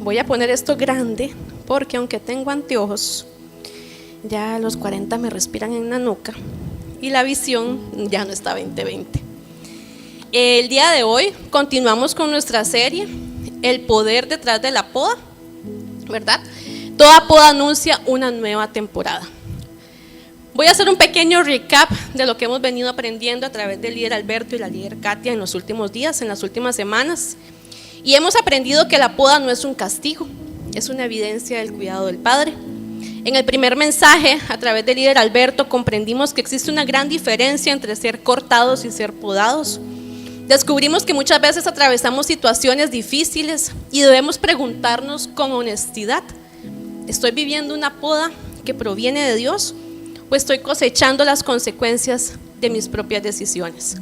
Voy a poner esto grande porque aunque tengo anteojos, ya a los 40 me respiran en la nuca y la visión ya no está 20/20. El día de hoy continuamos con nuestra serie, El poder detrás de la poda, ¿verdad? Toda poda anuncia una nueva temporada. Voy a hacer un pequeño recap de lo que hemos venido aprendiendo a través del líder Alberto y la líder Katia en los últimos días, en las últimas semanas. Y hemos aprendido que la poda no es un castigo, es una evidencia del cuidado del Padre. En el primer mensaje, a través del líder Alberto, comprendimos que existe una gran diferencia entre ser cortados y ser podados. Descubrimos que muchas veces atravesamos situaciones difíciles y debemos preguntarnos con honestidad: ¿estoy viviendo una poda que proviene de Dios o estoy cosechando las consecuencias de mis propias decisiones?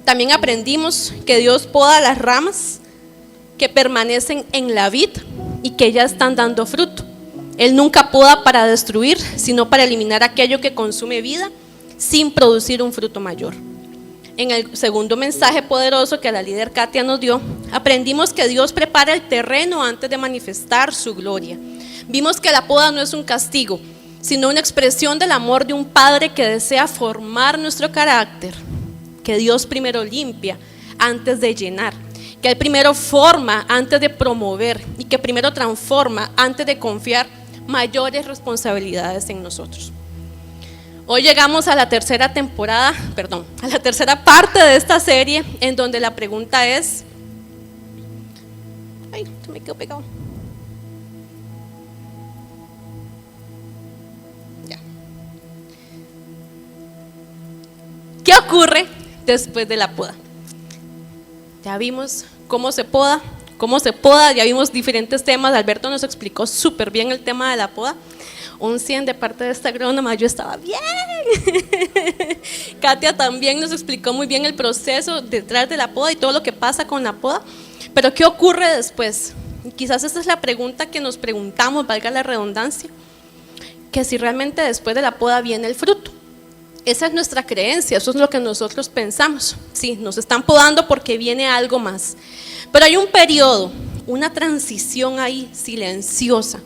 También aprendimos que Dios poda las ramas que permanecen en la vid y que ya están dando fruto. Él nunca poda para destruir, sino para eliminar aquello que consume vida sin producir un fruto mayor. En el segundo mensaje poderoso que la líder Katia nos dio, aprendimos que Dios prepara el terreno antes de manifestar su gloria. Vimos que la poda no es un castigo, sino una expresión del amor de un Padre que desea formar nuestro carácter, que Dios primero limpia antes de llenar, que Él primero forma antes de promover y que primero transforma antes de confiar mayores responsabilidades en nosotros. Hoy llegamos a la tercera parte de esta serie, en donde la pregunta es, ay, se me quedó pegado. Ya. ¿Qué ocurre después de la poda? Ya vimos cómo se poda, ya vimos diferentes temas. Alberto nos explicó súper bien el tema de la poda. Un 100 de parte de esta agrónoma, yo estaba bien. Katia también nos explicó muy bien el proceso detrás de la poda y todo lo que pasa con la poda. Pero ¿qué ocurre después? Y quizás esta es la pregunta que nos preguntamos, valga la redundancia, que si realmente después de la poda viene el fruto. Esa es nuestra creencia, eso es lo que nosotros pensamos. Sí, nos están podando porque viene algo más. Pero hay un periodo, una transición ahí silenciosa.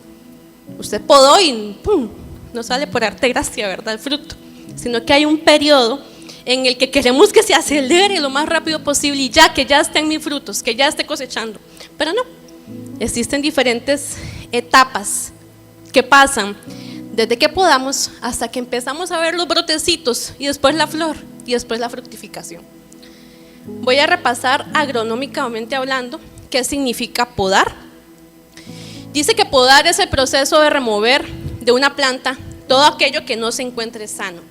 Usted podó y ¡pum!, no sale por arte de gracia, ¿verdad?, el fruto, sino que hay un periodo en el que queremos que se acelere lo más rápido posible y ya, que ya estén mis frutos, que ya esté cosechando. Pero no, existen diferentes etapas que pasan desde que podamos hasta que empezamos a ver los brotecitos y después la flor y después la fructificación. Voy a repasar agronómicamente hablando qué significa podar. Dice que podar es el proceso de remover de una planta todo aquello que no se encuentre sano,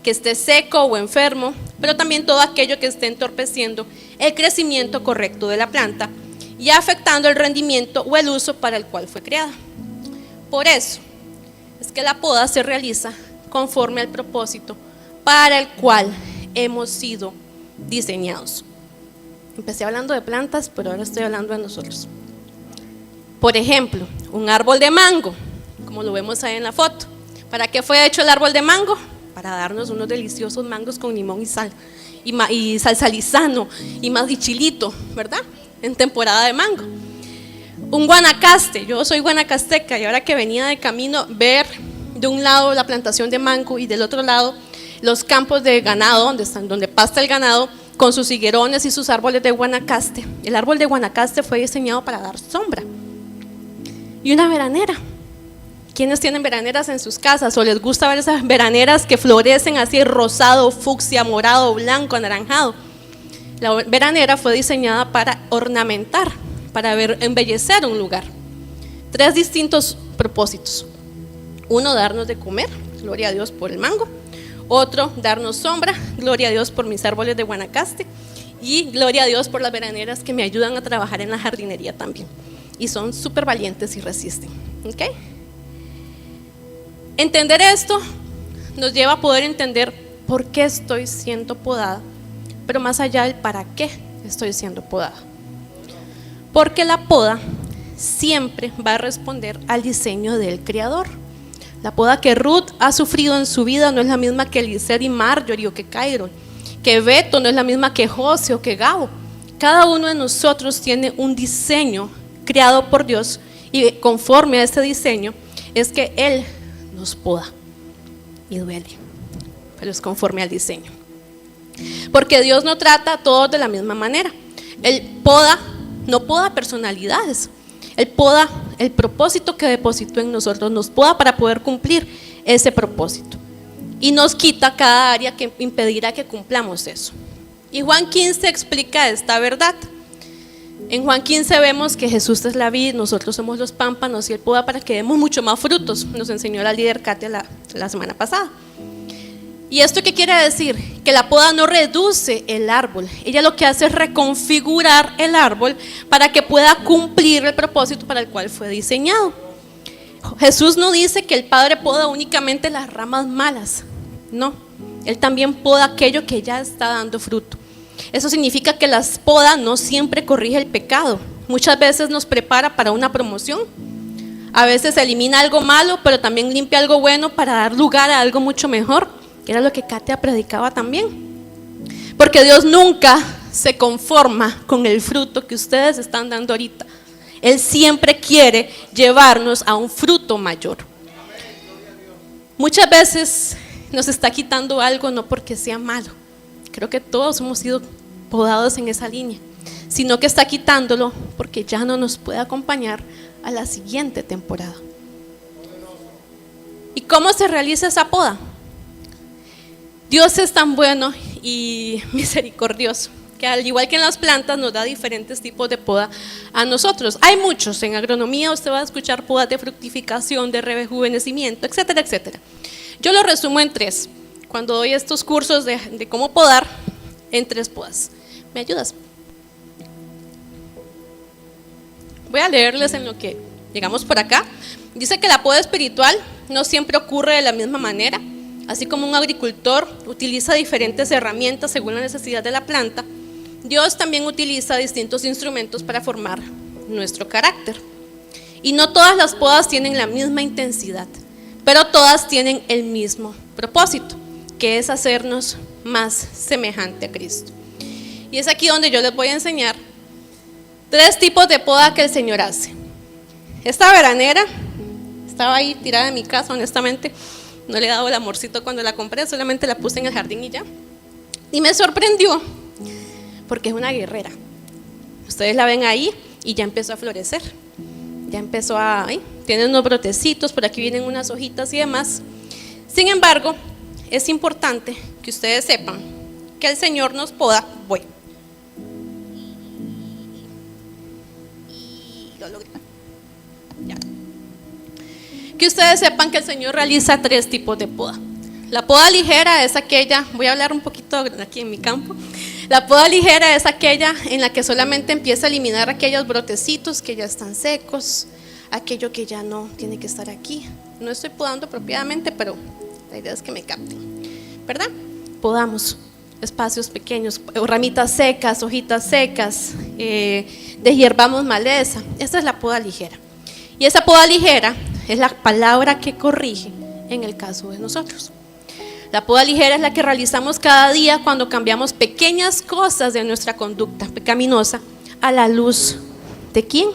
que esté seco o enfermo, pero también todo aquello que esté entorpeciendo el crecimiento correcto de la planta y afectando el rendimiento o el uso para el cual fue creada. Por eso es que la poda se realiza conforme al propósito para el cual hemos sido diseñados. Empecé hablando de plantas, pero ahora estoy hablando de nosotros. Por ejemplo, un árbol de mango, como lo vemos ahí en la foto. ¿Para qué fue hecho el árbol de mango? Para darnos unos deliciosos mangos con limón y sal, y salsa Lizano, y chilito, ¿verdad?, en temporada de mango. Un guanacaste, yo soy guanacasteca y ahora que venía de camino, ver de un lado la plantación de mango y del otro lado los campos de ganado, donde pasta el ganado, con sus higuerones y sus árboles de guanacaste. El árbol de guanacaste fue diseñado para dar sombra. Y una veranera. ¿Quiénes tienen veraneras en sus casas o les gusta ver esas veraneras que florecen así rosado, fucsia, morado, blanco, anaranjado? La veranera fue diseñada para ornamentar, para embellecer un lugar. 3 distintos propósitos. Uno, darnos de comer, gloria a Dios por el mango. Otro, darnos sombra, gloria a Dios por mis árboles de guanacaste. Y gloria a Dios por las veraneras que me ayudan a trabajar en la jardinería también. Y son súper valientes y resisten. ¿Ok? Entender esto nos lleva a poder entender por qué estoy siendo podada, pero más allá del para qué estoy siendo podada. Porque la poda siempre va a responder al diseño del Creador. La poda que Ruth ha sufrido en su vida no es la misma que Eliezer y Marjorie o que Cairo, que Beto no es la misma que José o que Gabo. Cada uno de nosotros tiene un diseño creado por Dios y conforme a este diseño, es que Él nos poda y duele, pero es conforme al diseño. Porque Dios no trata a todos de la misma manera. Él no poda personalidades, Él poda el propósito que depositó en nosotros, nos poda para poder cumplir ese propósito. Y nos quita cada área que impedirá que cumplamos eso. Y Juan 15 explica esta verdad. En Juan 15 vemos que Jesús es la vid, nosotros somos los pámpanos y Él poda para que demos mucho más frutos. Nos enseñó la líder Katia la semana pasada. ¿Y esto qué quiere decir? Que la poda no reduce el árbol. Ella lo que hace es reconfigurar el árbol para que pueda cumplir el propósito para el cual fue diseñado. Jesús no dice que el Padre poda únicamente las ramas malas. No, Él también poda aquello que ya está dando fruto. Eso significa que la poda no siempre corrige el pecado. Muchas veces nos prepara para una promoción. A veces elimina algo malo, pero también limpia algo bueno para dar lugar a algo mucho mejor. Era lo que Katia predicaba también. Porque Dios nunca se conforma con el fruto que ustedes están dando ahorita. Él siempre quiere llevarnos a un fruto mayor. Muchas veces nos está quitando algo no porque sea malo. Creo que todos hemos sido podados en esa línea. Sino que está quitándolo porque ya no nos puede acompañar a la siguiente temporada. ¿Y cómo se realiza esa poda? Dios es tan bueno y misericordioso que al igual que en las plantas nos da diferentes tipos de poda a nosotros. Hay muchos, en agronomía usted va a escuchar podas de fructificación, de rejuvenecimiento, etcétera, etcétera. Yo lo resumo en 3, cuando doy estos cursos de cómo podar, en 3 podas. ¿Me ayudas? Voy a leerles en lo que llegamos por acá. Dice que la poda espiritual no siempre ocurre de la misma manera. Así como un agricultor utiliza diferentes herramientas según la necesidad de la planta, Dios también utiliza distintos instrumentos para formar nuestro carácter. Y no todas las podas tienen la misma intensidad, pero todas tienen el mismo propósito, que es hacernos más semejante a Cristo. Y es aquí donde yo les voy a enseñar 3 tipos de poda que el Señor hace. Esta veranera estaba ahí tirada en mi casa, honestamente. No le he dado el amorcito cuando la compré, solamente la puse en el jardín y ya. Y me sorprendió, porque es una guerrera. Ustedes la ven ahí y ya empezó a florecer. Ya empezó tiene unos brotecitos, por aquí vienen unas hojitas y demás. Sin embargo, es importante que ustedes sepan que el Señor nos poda. Y lo logré. Ya. Que ustedes sepan que el Señor realiza 3 tipos de poda. La poda ligera es aquella, voy a hablar un poquito aquí en mi campo. La poda ligera es aquella en la que solamente empieza a eliminar aquellos brotecitos que ya están secos, aquello que ya no tiene que estar aquí. No estoy podando apropiadamente, pero la idea es que me capten, ¿verdad? Podamos espacios pequeños, ramitas secas, hojitas secas, deshierbamos maleza. Esta es la poda ligera. Y esa poda ligera es la palabra que corrige en el caso de nosotros. La poda ligera es la que realizamos cada día cuando cambiamos pequeñas cosas de nuestra conducta pecaminosa a la luz ¿de quién?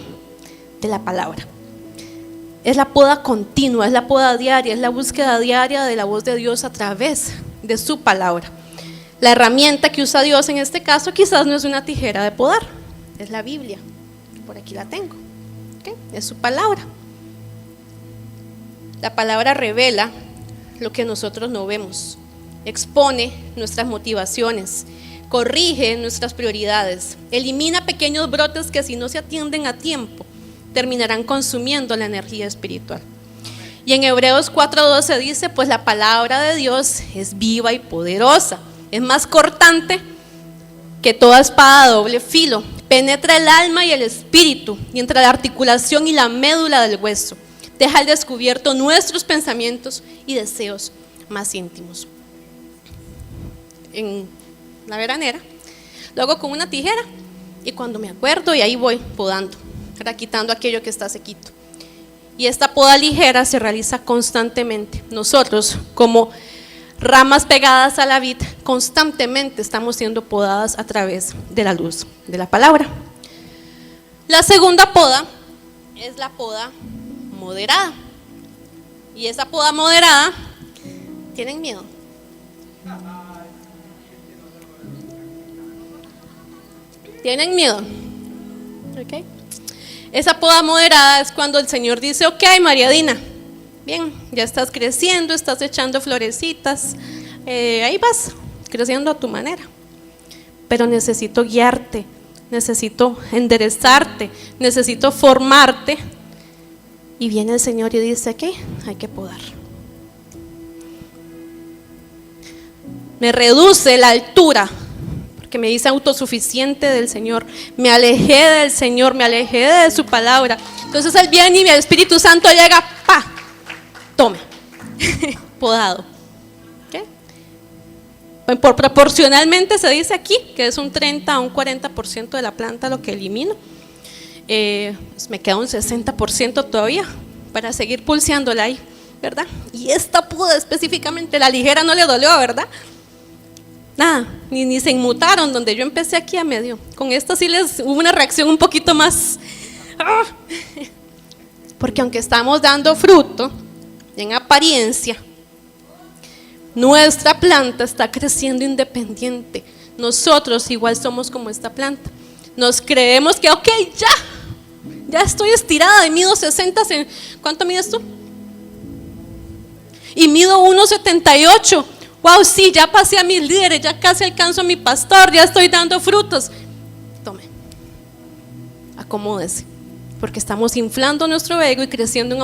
De la palabra. Es la poda continua, es la poda diaria, es la búsqueda diaria de la voz de Dios a través de su palabra. La herramienta que usa Dios en este caso quizás no es una tijera de podar, es la Biblia. Por aquí la tengo. ¿Okay? Es su palabra. La palabra revela lo que nosotros no vemos, expone nuestras motivaciones, corrige nuestras prioridades, elimina pequeños brotes que si no se atienden a tiempo terminarán consumiendo la energía espiritual. Y en Hebreos 4:12 dice, pues la palabra de Dios es viva y poderosa, es más cortante que toda espada de doble filo, penetra el alma y el espíritu, y entre la articulación y la médula del hueso, deja al descubierto nuestros pensamientos y deseos más íntimos. En la veranera lo hago con una tijera y cuando me acuerdo y ahí voy podando, quitando aquello que está sequito. Y esta poda ligera se realiza constantemente. Nosotros como ramas pegadas a la vid constantemente estamos siendo podadas a través de la luz de la palabra. La segunda poda es la poda moderada. Y esa poda moderada, ¿tienen miedo? ¿Tienen miedo? Ok. Esa poda moderada es cuando el Señor dice: ok, María Dina, bien, ya estás creciendo, estás echando florecitas, ahí vas, creciendo a tu manera. Pero necesito guiarte, necesito enderezarte, necesito formarte. Y viene el Señor y dice: ¿qué? Hay que podar. Me reduce la altura, porque me dice autosuficiente del Señor. Me alejé del Señor, me alejé de su palabra. Entonces Él viene y el Espíritu Santo llega, ¡pa! Tome, podado. ¿Okay? Por proporcionalmente se dice aquí que es un 30 a un 40% de la planta lo que elimino. Pues me queda un 60% todavía para seguir pulseándola ahí, ¿verdad? Y esta poda específicamente, la ligera, no le dolió, ¿verdad? Nada, ni se inmutaron. Donde yo empecé aquí a medio. Con esta sí les hubo una reacción un poquito más. Porque aunque estamos dando fruto, en apariencia, nuestra planta está creciendo independiente. Nosotros igual somos como esta planta. Nos creemos que, ok, ya estoy estirada y mido 60. ¿Cuánto mides tú? Y mido 1,78. Wow, sí, ya pasé a mis líderes, ya casi alcanzo a mi pastor, ya estoy dando frutos. Tome, acomódese, porque estamos inflando nuestro ego y creciendo en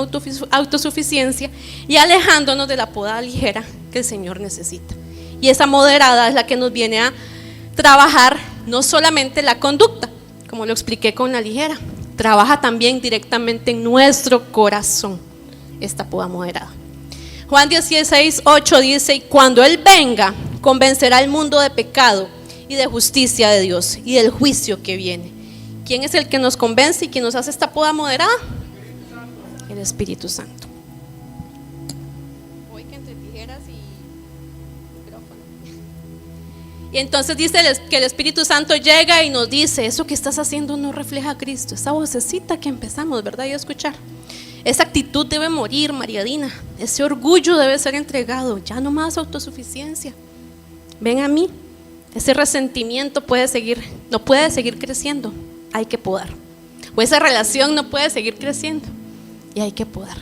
autosuficiencia y alejándonos de la poda ligera que el Señor necesita. Y esa moderada es la que nos viene a trabajar no solamente la conducta, como lo expliqué con la ligera, trabaja también directamente en nuestro corazón esta poda moderada. Juan 16:8 dice: y cuando Él venga, convencerá al mundo de pecado y de justicia de Dios y del juicio que viene. ¿Quién es el que nos convence y quien nos hace esta poda moderada? El Espíritu Santo. Hoy que entre tijeras y micrófono. Y entonces dice que el Espíritu Santo llega y nos dice: eso que estás haciendo no refleja a Cristo. Esa vocecita que empezamos, ¿verdad? Y a escuchar. Esa actitud debe morir, María Dina. Ese orgullo debe ser entregado. Ya no más autosuficiencia. Ven a mí. Ese resentimiento no puede seguir creciendo. Hay que podar. O esa relación no puede seguir creciendo. Y hay que podar.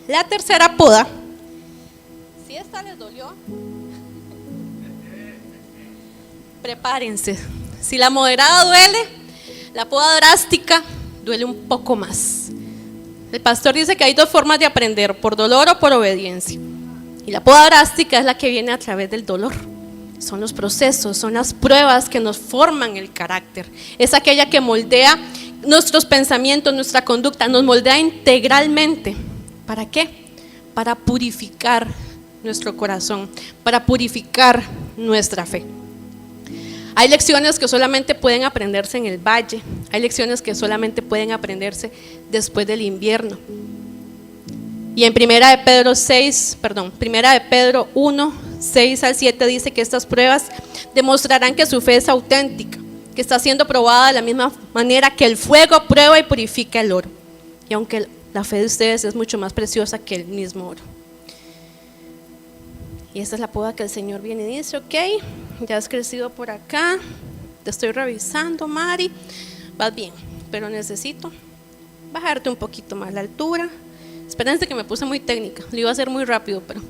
La tercera poda. Si esta les dolió, prepárense. Si la moderada duele, la poda drástica duele un poco más. El pastor dice que hay dos formas de aprender: por dolor o por obediencia. Y la poda drástica es la que viene a través del dolor. Son los procesos, son las pruebas que nos forman el carácter. Es aquella que moldea nuestros pensamientos, nuestra conducta, nos moldea integralmente. ¿Para qué? Para purificar nuestro corazón, para purificar nuestra fe. Hay lecciones que solamente pueden aprenderse en el valle. Hay lecciones que solamente pueden aprenderse después del invierno. Y en Primera de Pedro 1, 6 al 7 dice que estas pruebas demostrarán que su fe es auténtica, que está siendo probada de la misma manera que el fuego prueba y purifica el oro. Y aunque la fe de ustedes es mucho más preciosa que el mismo oro. Y esta es la poda que el Señor viene y dice: ok, ya has crecido por acá, te estoy revisando, Mari, vas bien, pero necesito bajarte un poquito más la altura. Espérense que me puse muy técnica, lo iba a hacer muy rápido, pero...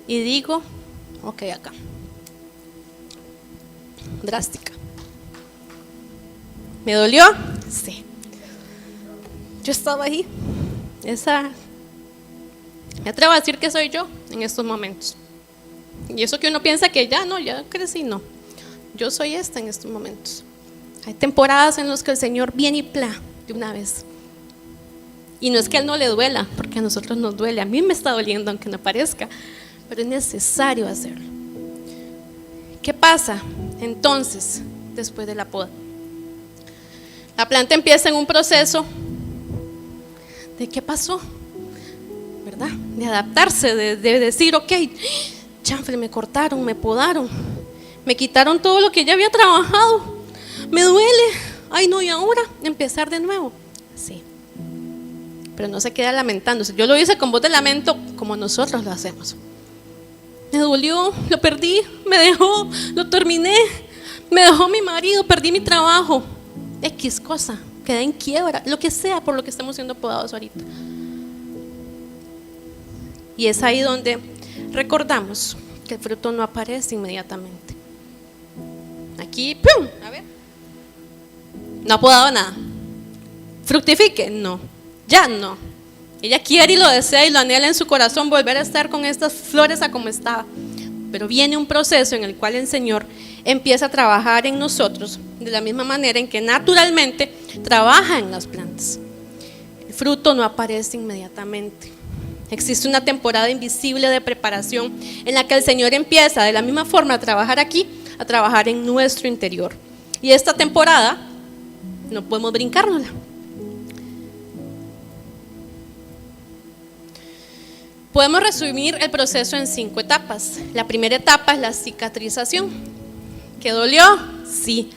Y digo, ok, acá. Drástica. ¿Me dolió? Sí. Yo estaba ahí. Me atrevo a decir que soy yo en estos momentos. Y eso que uno piensa que ya crecí, no. Yo soy esta en estos momentos. Hay temporadas en las que el Señor viene y de una vez. Y no es que a Él no le duela, porque a nosotros nos duele. A mí me está doliendo aunque no parezca, pero es necesario hacerlo. ¿Qué pasa entonces después de la poda? La planta empieza en un proceso de ¿qué pasó? ¿Verdad? De adaptarse, de decir, ok, chanfle, me cortaron, me podaron, me quitaron todo lo que ya había trabajado, me duele, Ay no, y ahora empezar de nuevo. Sí, pero no se queda lamentándose. Yo lo hice con voz de lamento como nosotros lo hacemos. Me dolió, lo perdí, me dejó, lo terminé, me dejó mi marido, perdí mi trabajo, X cosa, quedé en quiebra, lo que sea por lo que estamos siendo podados ahorita. Y es ahí donde recordamos que el fruto no aparece inmediatamente. Aquí, ¡pum! A ver, no ha podado nada. Fructifique, no, ya no. Ella quiere y lo desea y lo anhela en su corazón volver a estar con estas flores a como estaba. Pero viene un proceso en el cual el Señor empieza a trabajar en nosotros de la misma manera en que naturalmente trabaja en las plantas. El fruto no aparece inmediatamente. Existe una temporada invisible de preparación en la que el Señor empieza de la misma forma a trabajar aquí, a trabajar en nuestro interior. Y esta temporada no podemos brincárnosla. Podemos resumir el proceso en 5 etapas. La primera etapa es la cicatrización. ¿Qué dolió? Sí.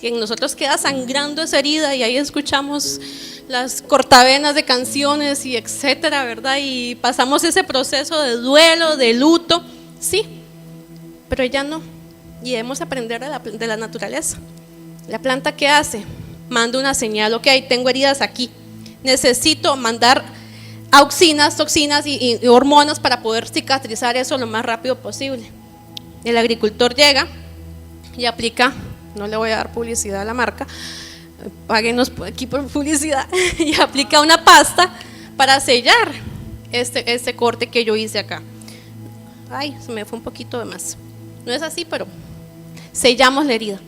Y en nosotros queda sangrando esa herida y ahí escuchamos las cortavenas de canciones y etcétera, ¿verdad? Y pasamos ese proceso de duelo, de luto, sí, pero ella no. Y debemos aprender de la naturaleza. La planta, ¿qué hace? Manda una señal, ok, tengo heridas aquí, necesito mandar auxinas, toxinas y hormonas para poder cicatrizar eso lo más rápido posible. El agricultor llega y aplica, no le voy a dar publicidad a la marca, páguenos aquí por publicidad, y aplica una pasta para sellar este corte que yo hice acá. Ay, se me fue un poquito de más. No es así, pero sellamos la herida.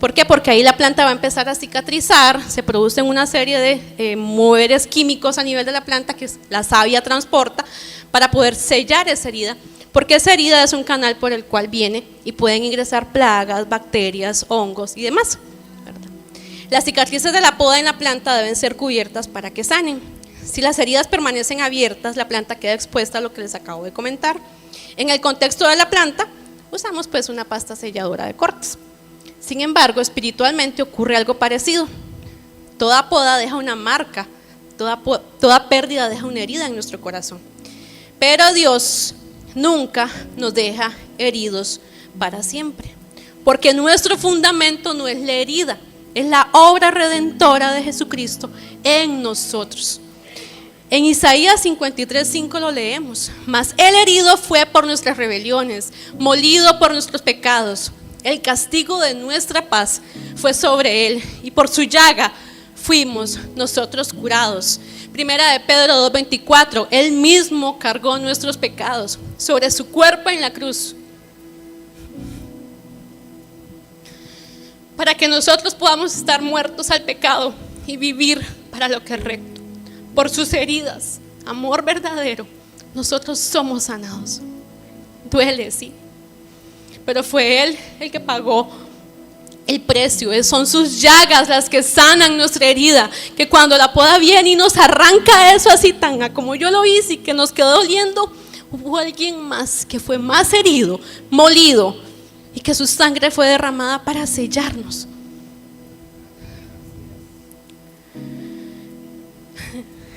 ¿Por qué? Porque ahí la planta va a empezar a cicatrizar, se producen una serie de moveres químicos a nivel de la planta que la savia transporta para poder sellar esa herida, porque esa herida es un canal por el cual viene y pueden ingresar plagas, bacterias, hongos y demás. Las cicatrices de la poda en la planta deben ser cubiertas para que sanen. Si las heridas permanecen abiertas, la planta queda expuesta a lo que les acabo de comentar. En el contexto de la planta, usamos pues una pasta selladora de cortes. Sin embargo, espiritualmente ocurre algo parecido. Toda poda deja una marca, toda pérdida deja una herida en nuestro corazón. Pero Dios nunca nos deja heridos para siempre, porque nuestro fundamento no es la herida, es la obra redentora de Jesucristo en nosotros. En Isaías 53:5 lo leemos: mas el herido fue por nuestras rebeliones, molido por nuestros pecados. El castigo de nuestra paz fue sobre él, y por su llaga fuimos nosotros curados. Primera de Pedro 2:24, él mismo cargó nuestros pecados sobre su cuerpo en la cruz, para que nosotros podamos estar muertos al pecado y vivir para lo que es recto. Por sus heridas, amor verdadero, nosotros somos sanados. Duele, sí, pero fue Él el que pagó el precio. Son sus llagas las que sanan nuestra herida, que cuando la poda viene y nos arranca eso así tan como yo lo hice y que nos quedó doliendo, hubo alguien más que fue más herido, molido, y que su sangre fue derramada para sellarnos.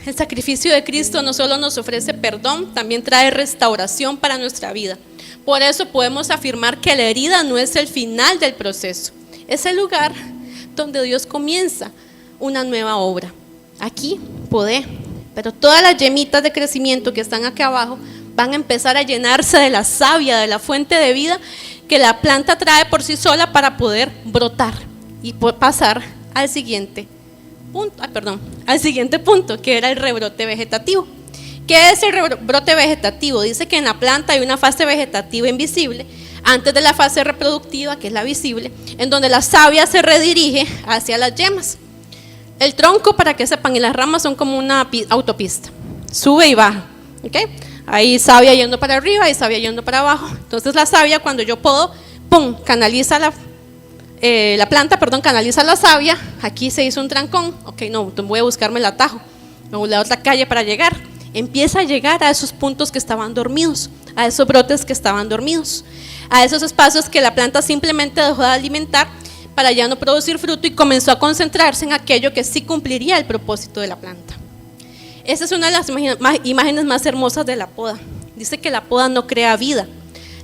El sacrificio de Cristo no solo nos ofrece perdón, también trae restauración para nuestra vida. Por eso podemos afirmar que la herida no es el final del proceso, es el lugar donde Dios comienza una nueva obra. Aquí podé, pero todas las yemitas de crecimiento que están aquí abajo van a empezar a llenarse de la savia, de la fuente de vida que la planta trae por sí sola para poder brotar y pasar al siguiente punto, que era el rebrote vegetativo. ¿Qué es el rebrote vegetativo? Dice que en la planta hay una fase vegetativa invisible antes de la fase reproductiva, que es la visible, en donde la savia se redirige hacia las yemas. El tronco, para que sepan, y las ramas son como una autopista, sube y baja, ¿okay? Hay savia yendo para arriba y savia yendo para abajo. Entonces la savia, cuando yo podo, ¡pum!, canaliza la planta, canaliza la savia. Aquí se hizo un trancón, ok, no, voy a buscarme el atajo, la otra calle para llegar. Empieza a llegar a esos puntos que estaban dormidos, a esos brotes que estaban dormidos, a esos espacios que la planta simplemente dejó de alimentar, para ya no producir fruto y comenzó a concentrarse en aquello que sí cumpliría el propósito de la planta. Esa es una de las imágenes más hermosas de la poda. Dice que la poda no crea vida,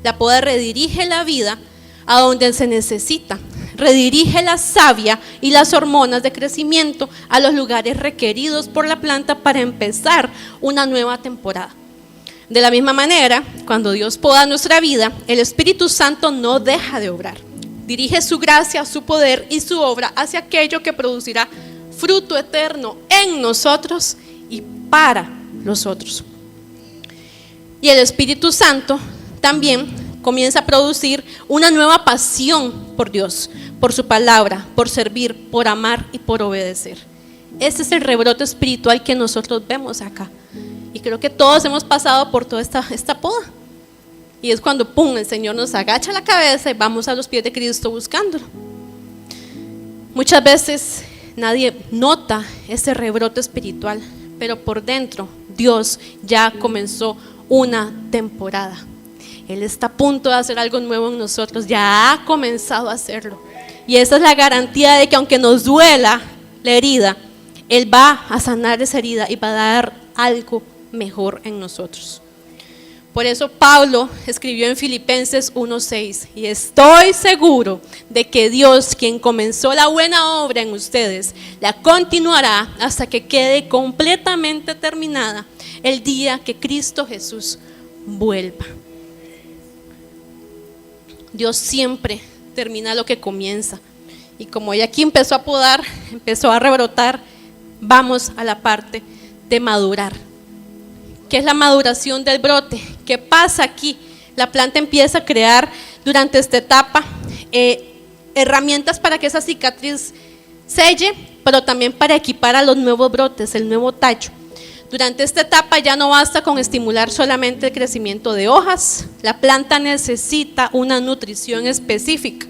la poda redirige la vida a donde se necesita, redirige la savia y las hormonas de crecimiento a los lugares requeridos por la planta para empezar una nueva temporada. De la misma manera, cuando Dios poda nuestra vida, el Espíritu Santo no deja de obrar. Dirige su gracia, su poder y su obra hacia aquello que producirá fruto eterno en nosotros y para nosotros. Y el Espíritu Santo también comienza a producir una nueva pasión por Dios, por su palabra, por servir, por amar y por obedecer. Ese es el rebrote espiritual que nosotros vemos acá. Y creo que todos hemos pasado por toda esta poda. Y es cuando, ¡pum!, el Señor nos agacha la cabeza y vamos a los pies de Cristo buscándolo. Muchas veces nadie nota ese rebrote espiritual, pero por dentro Dios ya comenzó una temporada. Él está a punto de hacer algo nuevo en nosotros, ya ha comenzado a hacerlo. Y esa es la garantía de que aunque nos duela la herida, Él va a sanar esa herida y va a dar algo mejor en nosotros. Por eso Pablo escribió en Filipenses 1:6, y estoy seguro de que Dios, quien comenzó la buena obra en ustedes, la continuará hasta que quede completamente terminada el día que Cristo Jesús vuelva. Dios siempre termina lo que comienza. Y como ella aquí empezó a podar, empezó a rebrotar, vamos a la parte de madurar. ¿Qué es la maduración del brote? ¿Qué pasa aquí? La planta empieza a crear durante esta etapa herramientas para que esa cicatriz selle, pero también para equipar a los nuevos brotes, el nuevo tallo. Durante esta etapa ya no basta con estimular solamente el crecimiento de hojas, la planta necesita una nutrición específica.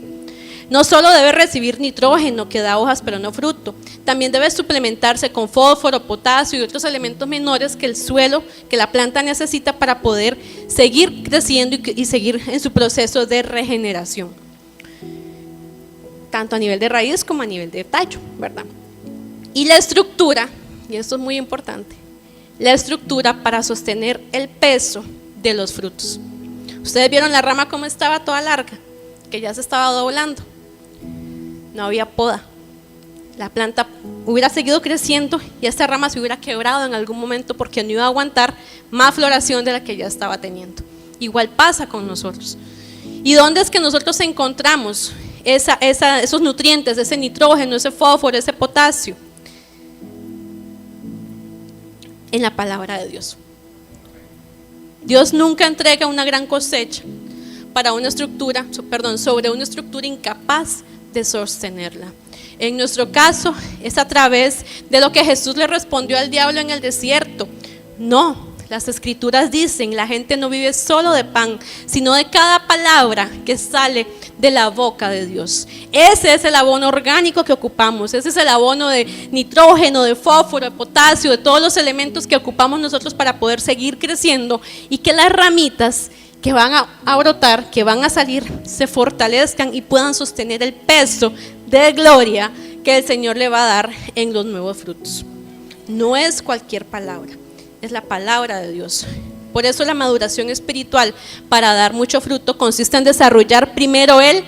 No solo debe recibir nitrógeno que da hojas pero no fruto, también debe suplementarse con fósforo, potasio y otros elementos menores que el suelo, que la planta necesita para poder seguir creciendo y seguir en su proceso de regeneración, tanto a nivel de raíz como a nivel de tallo, ¿verdad? Y la estructura, y esto es muy importante, la estructura para sostener el peso de los frutos. Ustedes vieron la rama como estaba toda larga, que ya se estaba doblando. No había poda. La planta hubiera seguido creciendo y esta rama se hubiera quebrado en algún momento porque no iba a aguantar más floración de la que ya estaba teniendo. Igual pasa con nosotros. ¿Y dónde es que nosotros encontramos esos nutrientes, ese nitrógeno, ese fósforo, ese potasio? En la palabra de Dios. Dios nunca entrega una gran cosecha para una estructura, sobre una estructura incapaz de sostenerla. En nuestro caso es a través de lo que Jesús le respondió al diablo en el desierto. No, las escrituras dicen, la gente no vive solo de pan, sino de cada palabra que sale de la boca de Dios. Ese es el abono orgánico que ocupamos, ese es el abono de nitrógeno, de fósforo, de potasio, de todos los elementos que ocupamos nosotros para poder seguir creciendo y que las ramitas que van a brotar, que van a salir, se fortalezcan y puedan sostener el peso de gloria que el Señor le va a dar en los nuevos frutos. No es cualquier palabra, es la palabra de Dios. Por eso la maduración espiritual para dar mucho fruto consiste en desarrollar primero el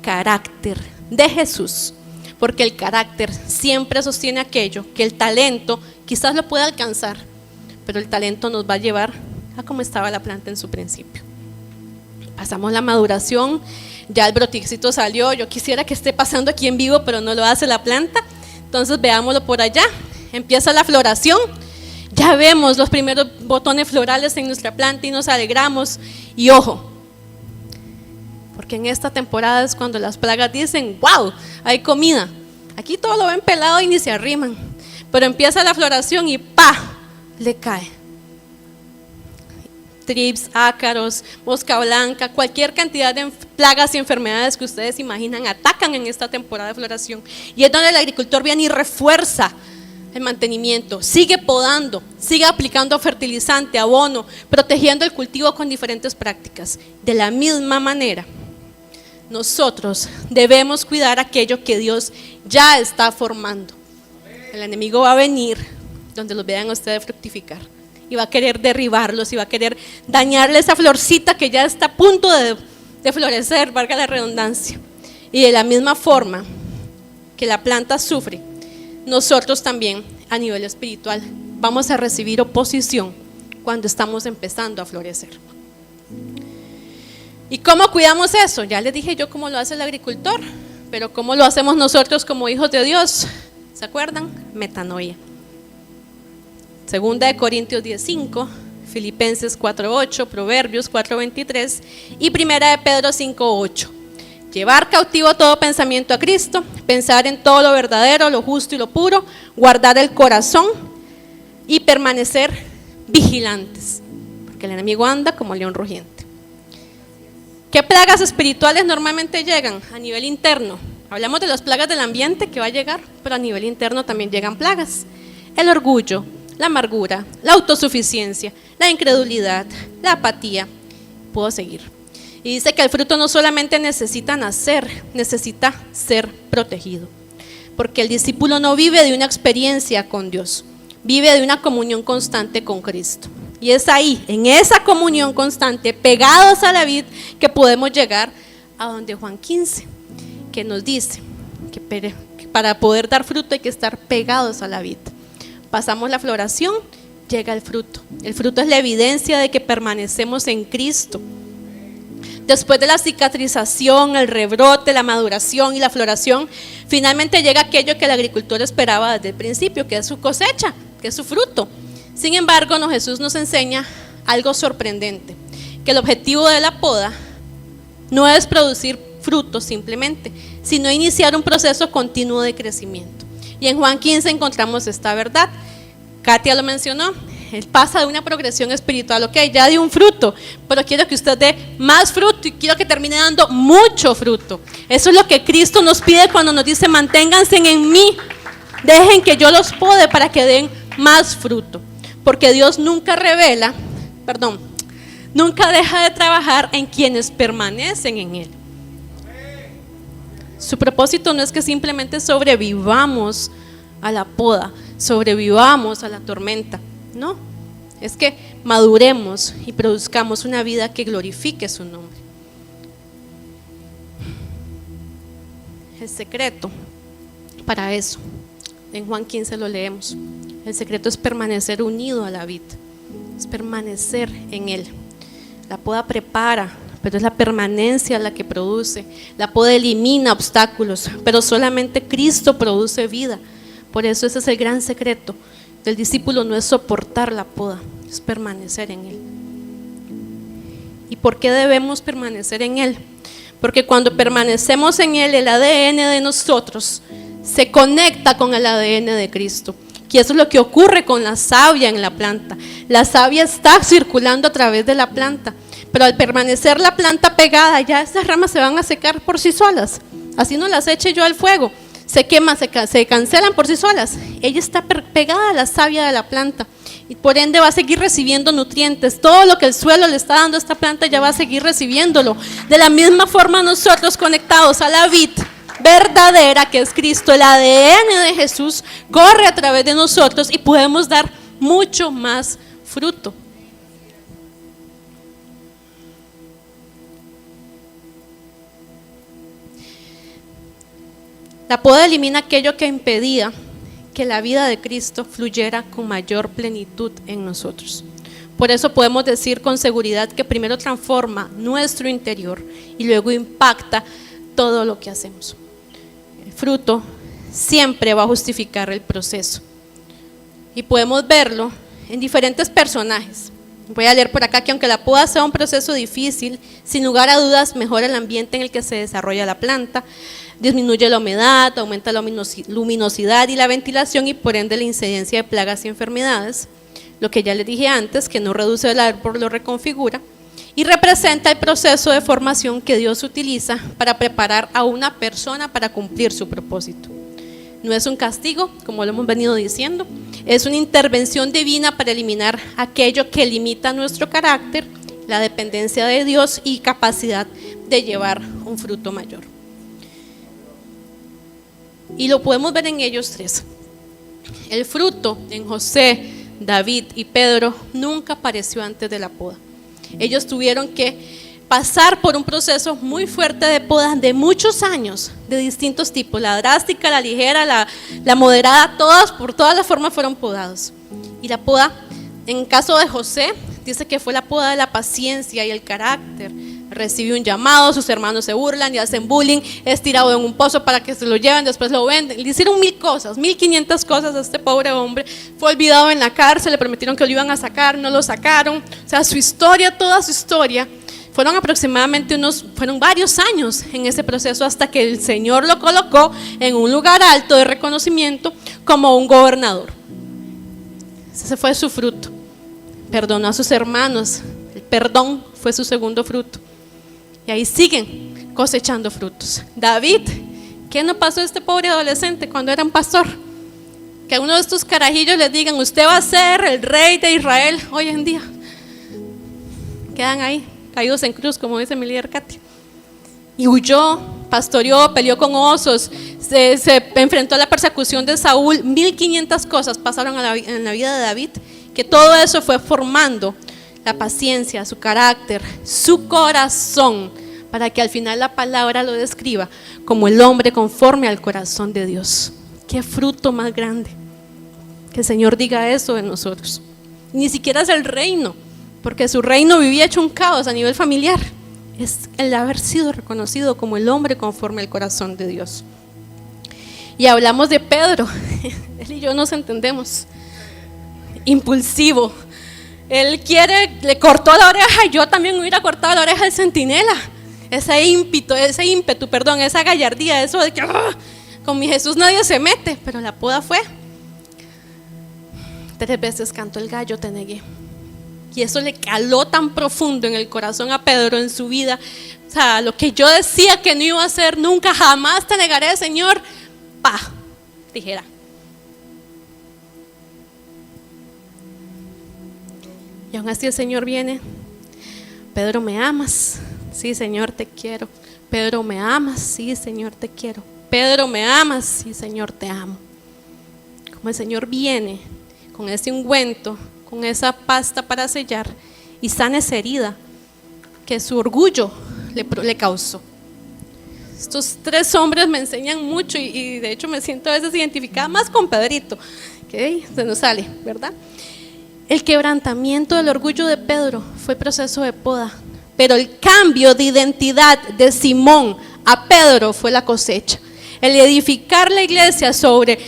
carácter de Jesús, porque el carácter siempre sostiene aquello que el talento quizás lo pueda alcanzar, pero el talento nos va a llevar a como estaba la planta en su principio. Pasamos la maduración, ya el broticito salió, yo quisiera que esté pasando aquí en vivo, pero no lo hace la planta, entonces veámoslo por allá. Empieza la floración, ya vemos los primeros botones florales en nuestra planta y nos alegramos. Y ojo, porque en esta temporada es cuando las plagas dicen, wow, hay comida. Aquí todo lo ven pelado y ni se arriman, pero empieza la floración y ¡pa!, le cae. Trips, ácaros, mosca blanca, cualquier cantidad de plagas y enfermedades que ustedes imaginan atacan en esta temporada de floración. Y es donde el agricultor viene y refuerza el mantenimiento, sigue podando, sigue aplicando fertilizante, abono, protegiendo el cultivo con diferentes prácticas. De la misma manera, nosotros debemos cuidar aquello que Dios ya está formando. El enemigo va a venir donde los vean a ustedes fructificar y va a querer derribarlos y va a querer dañarle esa florcita que ya está a punto de florecer, valga la redundancia. Y de la misma forma que la planta sufre, nosotros también a nivel espiritual vamos a recibir oposición cuando estamos empezando a florecer. ¿Y cómo cuidamos eso? Ya les dije yo cómo lo hace el agricultor, pero ¿cómo lo hacemos nosotros como hijos de Dios? ¿Se acuerdan? Metanoia. Segunda de Corintios 10:5, Filipenses 4:8, Proverbios 4:23 y Primera de Pedro 5:8. Llevar cautivo todo pensamiento a Cristo, pensar en todo lo verdadero, lo justo y lo puro, guardar el corazón y permanecer vigilantes, porque el enemigo anda como león rugiente. ¿Qué plagas espirituales normalmente llegan a nivel interno? Hablamos de las plagas del ambiente que va a llegar, pero a nivel interno también llegan plagas. El orgullo, la amargura, la autosuficiencia, la incredulidad, la apatía. Puedo seguir. Y dice que el fruto no solamente necesita nacer, necesita ser protegido. Porque el discípulo no vive de una experiencia con Dios, vive de una comunión constante con Cristo. Y es ahí, en esa comunión constante, pegados a la vid, que podemos llegar a donde Juan 15, que nos dice que para poder dar fruto hay que estar pegados a la vid. Pasamos la floración, llega el fruto. El fruto es la evidencia de que permanecemos en Cristo. Después de la cicatrización, el rebrote, la maduración y la floración, finalmente llega aquello que el agricultor esperaba desde el principio, que es su cosecha, que es su fruto. Sin embargo, Jesús nos enseña algo sorprendente, que el objetivo de la poda no es producir frutos simplemente, sino iniciar un proceso continuo de crecimiento. Y en Juan 15 encontramos esta verdad. Katia lo mencionó. Él pasa de una progresión espiritual, ok, ya dio un fruto, pero quiero que usted dé más fruto y quiero que termine dando mucho fruto. Eso es lo que Cristo nos pide cuando nos dice: manténganse en mí, dejen que yo los pode para que den más fruto. Porque Dios nunca nunca deja de trabajar en quienes permanecen en Él. Su propósito no es que simplemente sobrevivamos a la poda, sobrevivamos a la tormenta. No, es que maduremos y produzcamos una vida que glorifique su nombre. El secreto para eso, en Juan 15 lo leemos. El secreto es permanecer unido a la vid, es permanecer en Él. La poda prepara, pero es la permanencia la que produce. La poda elimina obstáculos, pero solamente Cristo produce vida. Por eso ese es el gran secreto del discípulo, no es soportar la poda, es permanecer en Él. ¿Y por qué debemos permanecer en Él? Porque cuando permanecemos en Él, el ADN de nosotros se conecta con el ADN de Cristo. Y eso es lo que ocurre con la savia en la planta. La savia está circulando a través de la planta, pero al permanecer la planta pegada, ya esas ramas se van a secar por sí solas. Así no las eche yo al fuego, se queman, se cancelan por sí solas. Ella está pegada a la savia de la planta y por ende va a seguir recibiendo nutrientes. Todo lo que el suelo le está dando a esta planta ya va a seguir recibiéndolo. De la misma forma, nosotros conectados a la vid verdadera, que es Cristo, el ADN de Jesús corre a través de nosotros y podemos dar mucho más fruto. La poda elimina aquello que impedía que la vida de Cristo fluyera con mayor plenitud en nosotros. Por eso podemos decir con seguridad que primero transforma nuestro interior y luego impacta todo lo que hacemos. El fruto siempre va a justificar el proceso. Y podemos verlo en diferentes personajes. Voy a leer por acá que aunque la poda sea un proceso difícil, sin lugar a dudas mejora el ambiente en el que se desarrolla la planta, disminuye la humedad, aumenta la luminosidad y la ventilación y por ende la incidencia de plagas y enfermedades. Lo que ya les dije antes, que no reduce el árbol, lo reconfigura y representa el proceso de formación que Dios utiliza para preparar a una persona para cumplir su propósito. No es un castigo, como lo hemos venido diciendo, es una intervención divina para eliminar aquello que limita nuestro carácter, la dependencia de Dios y capacidad de llevar un fruto mayor. Y lo podemos ver en ellos tres. El fruto en José, David y Pedro nunca apareció antes de la poda. Ellos tuvieron que pasar por un proceso muy fuerte de poda de muchos años, de distintos tipos, la drástica, la ligera, la moderada, todas, por todas las formas fueron podados. Y la poda, en caso de José, dice que fue la poda de la paciencia y el carácter. Recibe un llamado, sus hermanos se burlan y hacen bullying, es tirado en un pozo para que se lo lleven, después lo venden. Le hicieron 1000 cosas, 1500 cosas a este pobre hombre. Fue olvidado en la cárcel, le prometieron que lo iban a sacar, no lo sacaron. O sea, su historia, toda su historia, fueron varios años en ese proceso hasta que el Señor lo colocó en un lugar alto de reconocimiento como un gobernador. Ese fue su fruto. Perdonó a sus hermanos, el perdón fue su segundo fruto. Y ahí siguen cosechando frutos. David, ¿qué no pasó a este pobre adolescente cuando era un pastor? Que a uno de estos carajillos les digan, usted va a ser el rey de Israel hoy en día. Quedan ahí, caídos en cruz, como dice mi líder Katy. Y huyó, pastoreó, peleó con osos, se enfrentó a la persecución de Saúl. 1500 cosas pasaron en la vida de David, que todo eso fue formando la paciencia, su carácter, su corazón, para que al final la palabra lo describa como el hombre conforme al corazón de Dios. Qué fruto más grande, que el Señor diga eso de nosotros. Ni siquiera es el reino, porque su reino vivía hecho un caos a nivel familiar. Es el haber sido reconocido como el hombre conforme al corazón de Dios. Y hablamos de Pedro. Él y yo nos entendemos. Impulsivo. Él le cortó la oreja, y yo también hubiera cortado la oreja del centinela. Ese ímpetu, esa gallardía, eso de que con mi Jesús nadie se mete. Pero la poda fue: 3 veces cantó el gallo, te negué. Y eso le caló tan profundo en el corazón a Pedro, en su vida. O sea, lo que yo decía que no iba a hacer nunca, jamás te negaré, Señor. Tijera. Y aún así el Señor viene: Pedro, ¿me amas? Sí, Señor, te quiero. Pedro, ¿me amas? Sí, Señor, te quiero. Pedro, ¿me amas? Sí, Señor, te amo. Como el Señor viene con ese ungüento, con esa pasta para sellar, y sana esa herida que su orgullo le causó. Estos 3 hombres me enseñan mucho, y de hecho me siento a veces identificada más con Pedrito, que se nos sale, ¿verdad? El quebrantamiento del orgullo de Pedro fue proceso de poda, pero el cambio de identidad de Simón a Pedro fue la cosecha. El edificar la iglesia sobre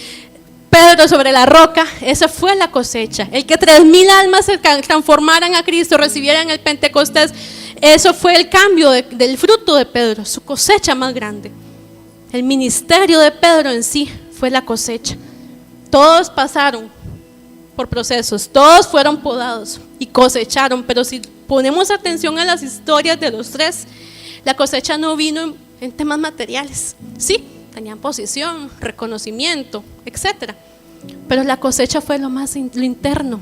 Pedro, sobre la roca, esa fue la cosecha. El que 3000 almas se transformaran a Cristo, recibieran el Pentecostés, eso fue el cambio del fruto de Pedro, su cosecha más grande. El ministerio de Pedro en sí fue la cosecha. Todos pasaron por procesos, todos fueron podados y cosecharon, pero si ponemos atención a las historias de los 3, la cosecha no vino en temas materiales. Sí, tenían posición, reconocimiento, etcétera, pero la cosecha fue lo interno,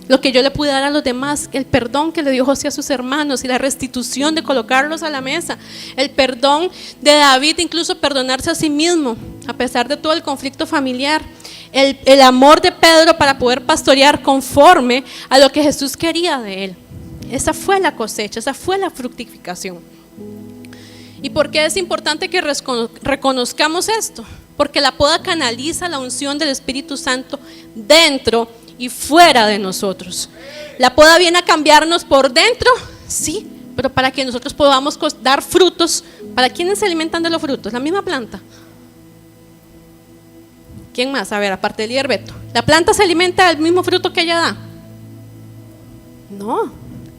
lo que yo le pude dar a los demás, el perdón que le dio José a sus hermanos y la restitución de colocarlos a la mesa, el perdón de David, incluso perdonarse a sí mismo a pesar de todo el conflicto familiar, el amor de Pedro para poder pastorear conforme a lo que Jesús quería de él. Esa fue la cosecha, esa fue la fructificación. ¿Y por qué es importante que reconozcamos esto? Porque la poda canaliza la unción del Espíritu Santo dentro y fuera de nosotros. La poda viene a cambiarnos por dentro, sí, pero para que nosotros podamos dar frutos. ¿Para quiénes se alimentan de los frutos? La misma planta. ¿Quién más? A ver, aparte del hierbeto. ¿La planta se alimenta del mismo fruto que ella da? No.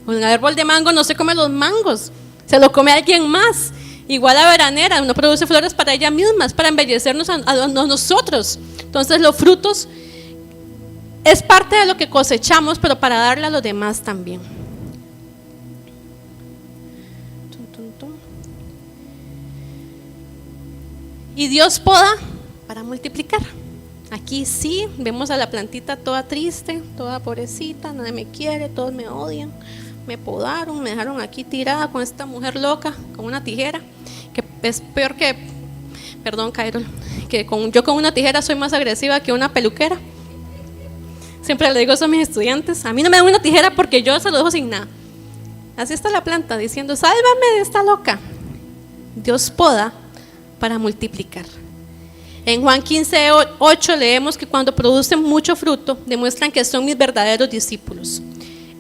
Un árbol de mango no se come los mangos, se lo come alguien más. Igual la veranera no produce flores para ella misma, es para embellecernos a nosotros. Entonces los frutos es parte de lo que cosechamos, pero para darle a los demás también. Y Dios poda para multiplicar. Aquí sí, vemos a la plantita toda triste, toda pobrecita, nadie me quiere, todos me odian, me podaron, me dejaron aquí tirada con esta mujer loca, con una tijera, que es peor que, perdón, Cairo, que yo con una tijera soy más agresiva que una peluquera. Siempre le digo eso a mis estudiantes: a mí no me dan una tijera porque yo se lo dejo sin nada. Así está la planta diciendo: sálvame de esta loca. Dios poda para multiplicar. En Juan 15:8 leemos que cuando producen mucho fruto, demuestran que son mis verdaderos discípulos.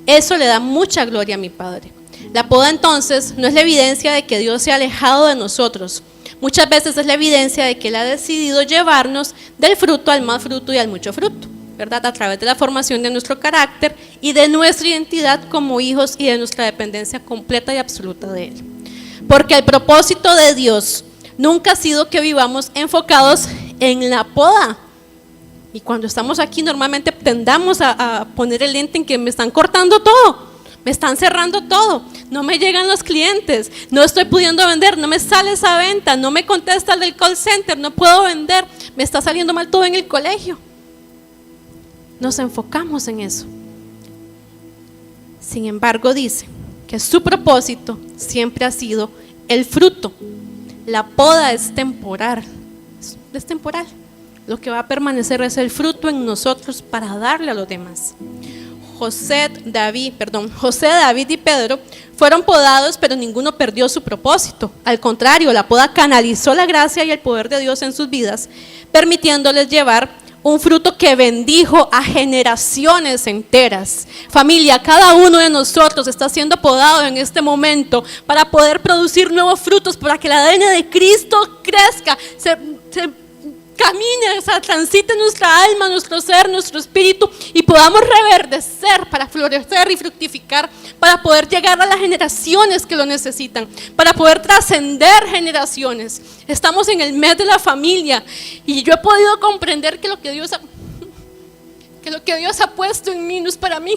Eso le da mucha gloria a mi Padre. La poda entonces no es la evidencia de que Dios se ha alejado de nosotros. Muchas veces es la evidencia de que Él ha decidido llevarnos del fruto al más fruto y al mucho fruto, ¿verdad? A través de la formación de nuestro carácter y de nuestra identidad como hijos y de nuestra dependencia completa y absoluta de Él. Porque el propósito de Dios nunca ha sido que vivamos enfocados en la poda. Y cuando estamos aquí normalmente tendamos a poner el lente en que me están cortando todo, me están cerrando todo, no me llegan los clientes, no estoy pudiendo vender, no me sale esa venta, no me contesta el del call center, no puedo vender, me está saliendo mal todo en el colegio. Nos enfocamos en eso. Sin embargo, dice que su propósito siempre ha sido el fruto. La poda es temporal, es temporal. Lo que va a permanecer es el fruto en nosotros para darle a los demás. José, David y Pedro fueron podados, pero ninguno perdió su propósito. Al contrario, la poda canalizó la gracia y el poder de Dios en sus vidas, permitiéndoles llevar un fruto que bendijo a generaciones enteras. Familia, cada uno de nosotros está siendo podado en este momento para poder producir nuevos frutos, para que el ADN de Cristo crezca, se camine, o sea, transite nuestra alma, nuestro ser, nuestro espíritu, y podamos reverdecer para florecer y fructificar, para poder llegar a las generaciones que lo necesitan, para poder trascender generaciones. Estamos en el mes de la familia y yo he podido comprender que lo que Dios ha puesto en mí no es para mí.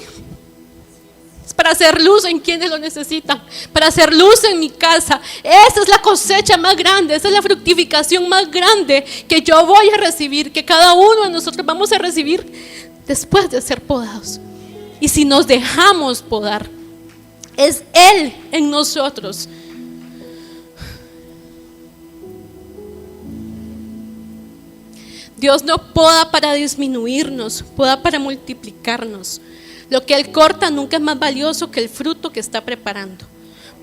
Es para hacer luz en quienes lo necesitan, para hacer luz en mi casa. Esa es la cosecha más grande, esa es la fructificación más grande que yo voy a recibir, que cada uno de nosotros vamos a recibir después de ser podados. Y si nos dejamos podar, es Él en nosotros. Dios no poda para disminuirnos, poda para multiplicarnos. Lo que Él corta nunca es más valioso que el fruto que está preparando,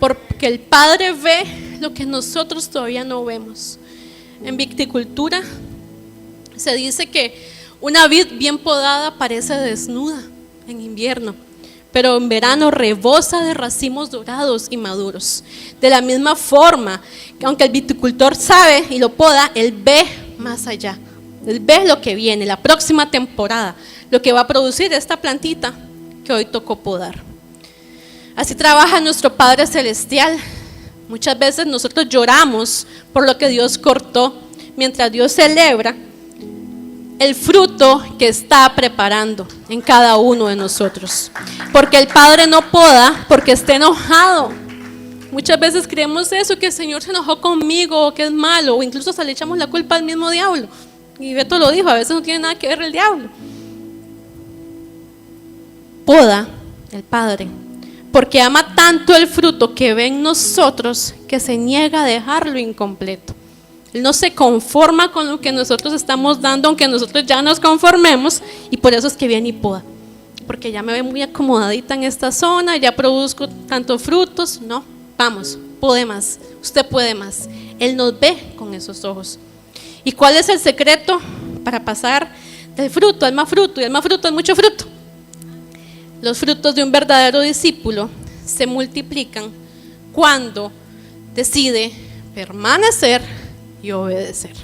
porque el Padre ve lo que nosotros todavía no vemos. En viticultura se dice que una vid bien podada parece desnuda en invierno, pero en verano rebosa de racimos dorados y maduros. De la misma forma, aunque el viticultor sabe y lo poda, él ve más allá. Él ve lo que viene, la próxima temporada, lo que va a producir esta plantita que hoy tocó podar. Así trabaja nuestro Padre Celestial. Muchas veces nosotros lloramos por lo que Dios cortó, mientras Dios celebra el fruto que está preparando en cada uno de nosotros. Porque el Padre no poda porque esté enojado. Muchas veces creemos eso, que el Señor se enojó conmigo, o que es malo, o incluso hasta le echamos la culpa al mismo diablo. Y Beto lo dijo, a veces no tiene nada que ver el diablo. Poda el Padre porque ama tanto el fruto que ve en nosotros que se niega a dejarlo incompleto. Él no se conforma con lo que nosotros estamos dando, aunque nosotros ya nos conformemos, y por eso es que viene y poda, porque ya me ve muy acomodadita en esta zona, ya produzco tantos frutos. No, vamos, puede más, usted puede más. Él nos ve con esos ojos. ¿Y cuál es el secreto para pasar del fruto al más fruto y al más fruto al mucho fruto? Los frutos de un verdadero discípulo se multiplican cuando decide permanecer y obedecer.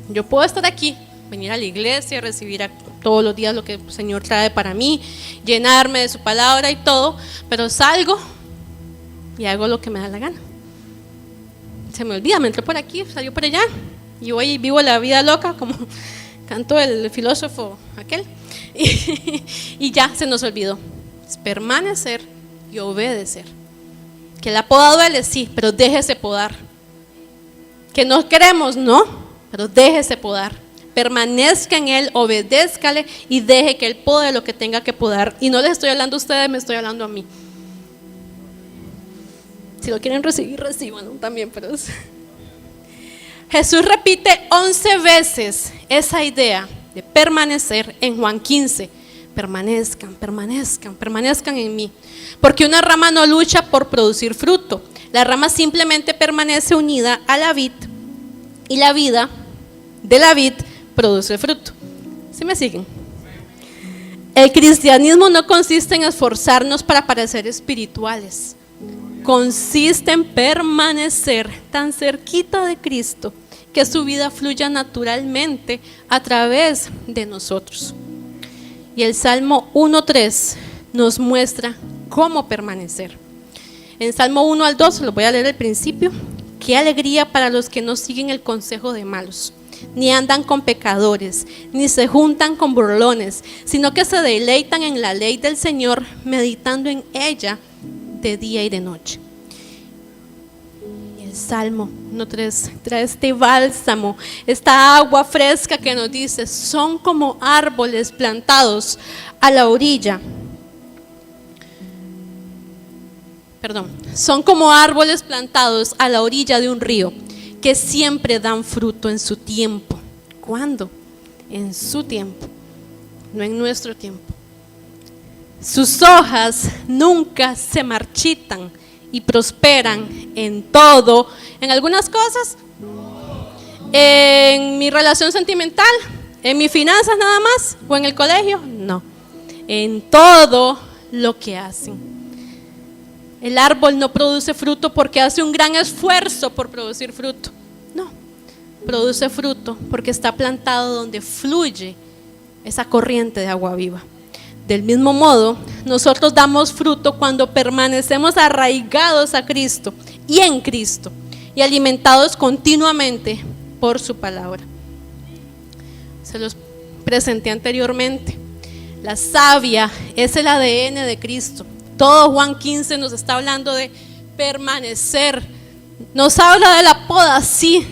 Yo puedo estar aquí, venir a la iglesia, recibir todos los días lo que el Señor trae para mí, llenarme de su palabra y todo, pero salgo y hago lo que me da la gana. Se me olvida, me entró por aquí, salió por allá, y voy y vivo la vida loca, como cantó el filósofo aquel, y ya se nos olvidó. Es permanecer y obedecer. Que la poda duele, sí, pero déjese podar. Que no queremos, no, pero déjese podar. Permanezca en Él, obedézcale y deje que Él pode lo que tenga que podar. Y no les estoy hablando a ustedes, me estoy hablando a mí. Si lo quieren recibir, reciban también, pero Jesús repite 11 veces esa idea de permanecer en Juan 15. Permanezcan, permanezcan, permanezcan en mí. Porque una rama no lucha por producir fruto. La rama simplemente permanece unida a la vid y la vida de la vid produce fruto. ¿Sí me siguen? El cristianismo no consiste en esforzarnos para parecer espirituales. Consiste en permanecer tan cerquita de Cristo que su vida fluya naturalmente a través de nosotros. Y el Salmo 1:3 nos muestra cómo permanecer. En Salmo 1 al 2, lo voy a leer al principio. Qué alegría para los que no siguen el consejo de malos, ni andan con pecadores, ni se juntan con burlones, sino que se deleitan en la ley del Señor, meditando en ella de día y de noche. Y el Salmo 1:3 trae este bálsamo, esta agua fresca que nos dice: son como árboles plantados a la orilla. Son como árboles plantados a la orilla de un río, que siempre dan fruto en su tiempo. ¿Cuándo? En su tiempo, no en nuestro tiempo. Sus hojas nunca se marchitan y prosperan en todo. ¿En algunas cosas? ¿En mi relación sentimental? ¿En mis finanzas nada más? ¿O en el colegio? No. En todo lo que hacen. El árbol no produce fruto porque hace un gran esfuerzo por producir fruto. No, produce fruto porque está plantado donde fluye esa corriente de agua viva. Del mismo modo, nosotros damos fruto cuando permanecemos arraigados a Cristo y en Cristo y alimentados continuamente por su palabra. Se los presenté anteriormente. La savia es el ADN de Cristo. Todo Juan 15 nos está hablando de permanecer. Nos habla de la poda, sí,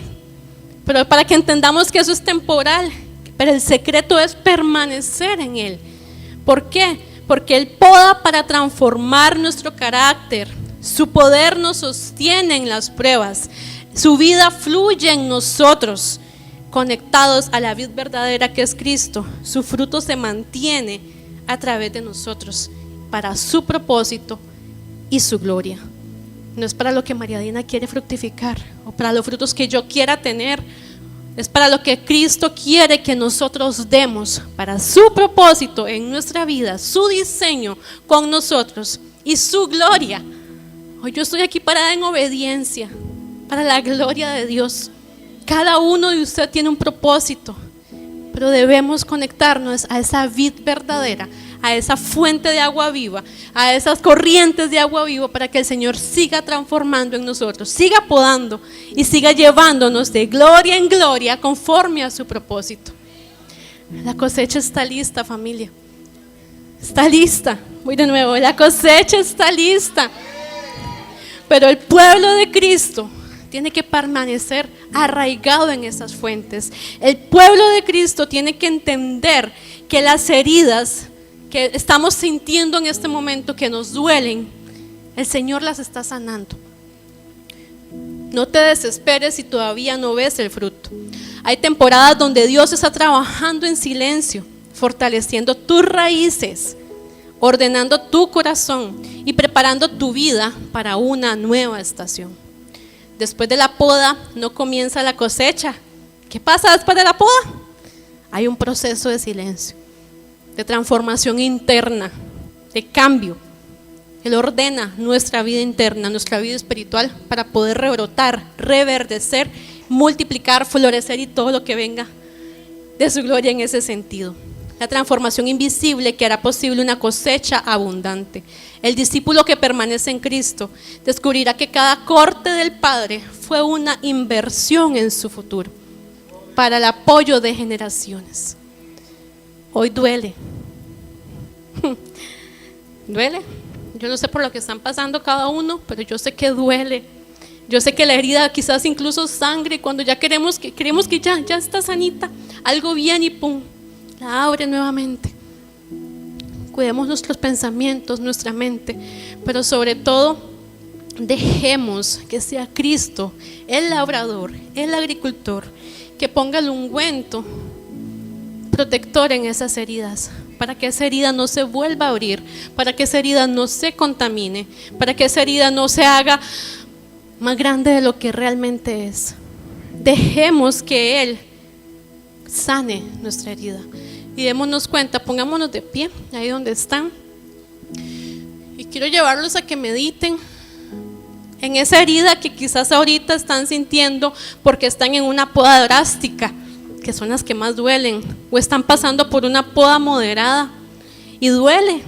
pero para que entendamos que eso es temporal. Pero el secreto es permanecer en Él. ¿Por qué? Porque Él poda para transformar nuestro carácter. Su poder nos sostiene en las pruebas. Su vida fluye en nosotros, conectados a la vid verdadera que es Cristo. Su fruto se mantiene a través de nosotros, para su propósito y su gloria. No es para lo que María Dina quiere fructificar o para los frutos que yo quiera tener. Es para lo que Cristo quiere que nosotros demos, para su propósito en nuestra vida, su diseño con nosotros y su gloria. Hoy yo estoy aquí parada en obediencia para la gloria de Dios. Cada uno de ustedes tiene un propósito, pero debemos conectarnos a esa vid verdadera, a esa fuente de agua viva, a esas corrientes de agua viva, para que el Señor siga transformando en nosotros, siga podando y siga llevándonos de gloria en gloria conforme a su propósito. La cosecha está lista, familia. Está lista. Voy de nuevo. La cosecha está lista. Pero el pueblo de Cristo tiene que permanecer arraigado en esas fuentes. El pueblo de Cristo tiene que entender que las heridas que estamos sintiendo en este momento, que nos duelen, el Señor las está sanando. No te desesperes si todavía no ves el fruto. Hay temporadas donde Dios está trabajando en silencio, fortaleciendo tus raíces, ordenando tu corazón y preparando tu vida para una nueva estación. Después de la poda no comienza la cosecha. ¿Qué pasa después de la poda? Hay un proceso de silencio, de transformación interna, de cambio. Él ordena nuestra vida interna, nuestra vida espiritual, para poder rebrotar, reverdecer, multiplicar, florecer y todo lo que venga de su gloria en ese sentido. La transformación invisible que hará posible una cosecha abundante. El discípulo que permanece en Cristo descubrirá que cada corte del Padre fue una inversión en su futuro, para el apoyo de generaciones. Hoy duele. Duele. Yo no sé por lo que están pasando cada uno, pero yo sé que duele. Yo sé que la herida quizás incluso sangre, cuando ya queremos que ya está sanita, algo viene y pum, la abre nuevamente. Cuidemos nuestros pensamientos, nuestra mente, pero sobre todo Dejemos que sea Cristo, el labrador, el agricultor, que ponga el ungüento protector en esas heridas, para que esa herida no se vuelva a abrir, para que esa herida no se contamine, para que esa herida no se haga más grande de lo que realmente es. Dejemos que Él sane nuestra herida y démonos cuenta, pongámonos de pie ahí donde están, y quiero llevarlos a que mediten en esa herida que quizás ahorita están sintiendo porque están en una poda drástica, que son las que más duelen, o están pasando por una poda moderada y duele.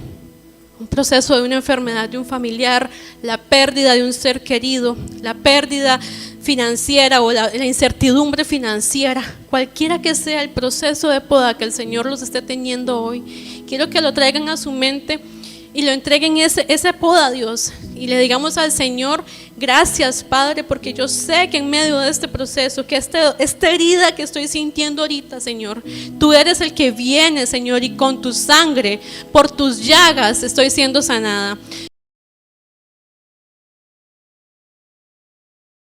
Un proceso de una enfermedad de un familiar, la pérdida de un ser querido, la pérdida financiera o la incertidumbre financiera, cualquiera que sea el proceso de poda que el Señor los esté teniendo hoy, quiero que lo traigan a su mente y lo entreguen ese poda a Dios y le digamos al Señor: gracias, Padre, porque yo sé que en medio de este proceso, que esta herida que estoy sintiendo ahorita, Señor, tú eres el que viene, Señor, y con tu sangre, por tus llagas estoy siendo sanada.